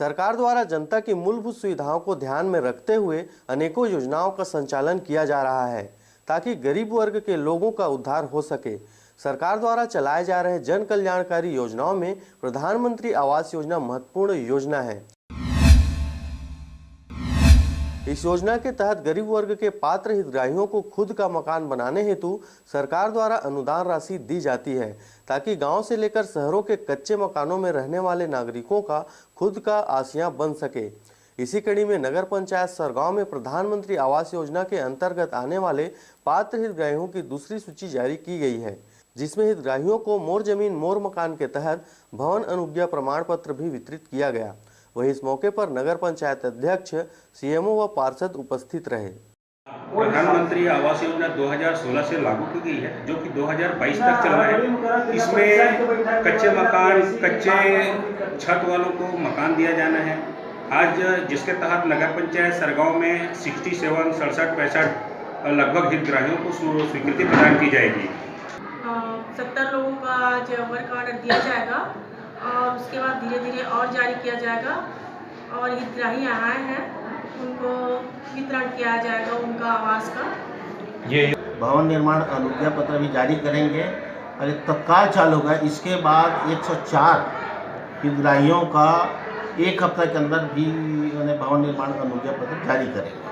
सरकार द्वारा जनता की मूलभूत सुविधाओं को ध्यान में रखते हुए अनेकों योजनाओं का संचालन किया जा रहा है ताकि गरीब वर्ग के लोगों का उद्धार हो सके। सरकार द्वारा चलाए जा रहे जन कल्याणकारी योजनाओं में प्रधानमंत्री आवास योजना महत्वपूर्ण योजना है। इस योजना के तहत गरीब वर्ग के पात्र हितग्राहियों को खुद का मकान बनाने हेतु सरकार द्वारा अनुदान राशि दी जाती है ताकि गांव से लेकर शहरों के कच्चे मकानों में रहने वाले नागरिकों का खुद का आसिया बन सके। इसी कड़ी में नगर पंचायत सरगांव में प्रधानमंत्री आवास योजना के अंतर्गत आने वाले पात्र हितग्राहियों की दूसरी सूची जारी की गई है, जिसमें हितग्राहियों को मोर जमीन मोर मकान के तहत भवन अनुज्ञा प्रमाण पत्र भी वितरित किया गया। वहीं इस मौके पर नगर पंचायत अध्यक्ष, सीएमओ व पार्षद उपस्थित रहे। प्रधानमंत्री आवास योजना 2016 से लागू की गई है, जो कि 2022 तक चल रहा है। इसमें कच्चे मकान, कच्चे छत वालों को मकान दिया जाना है। आज जिसके तहत नगर पंचायत सरगांव में 67 लगभग हितग्राहियों को स्वीकृति प्रदान की जाएगी। 70 लोगों का आज वर्क ऑर्डर दिया जाएगा और उसके बाद धीरे धीरे और जारी किया जाएगा और हितग्राही आए हैं उनको वितरण किया जाएगा उनका आवास का। ये भवन निर्माण अनुज्ञा पत्र भी जारी करेंगे और एक तत्काल चालू होगा। इसके बाद 104 हितग्राहियों का एक हफ्ते के अंदर भी भवन निर्माण अनुज्ञा पत्र जारी करेंगे।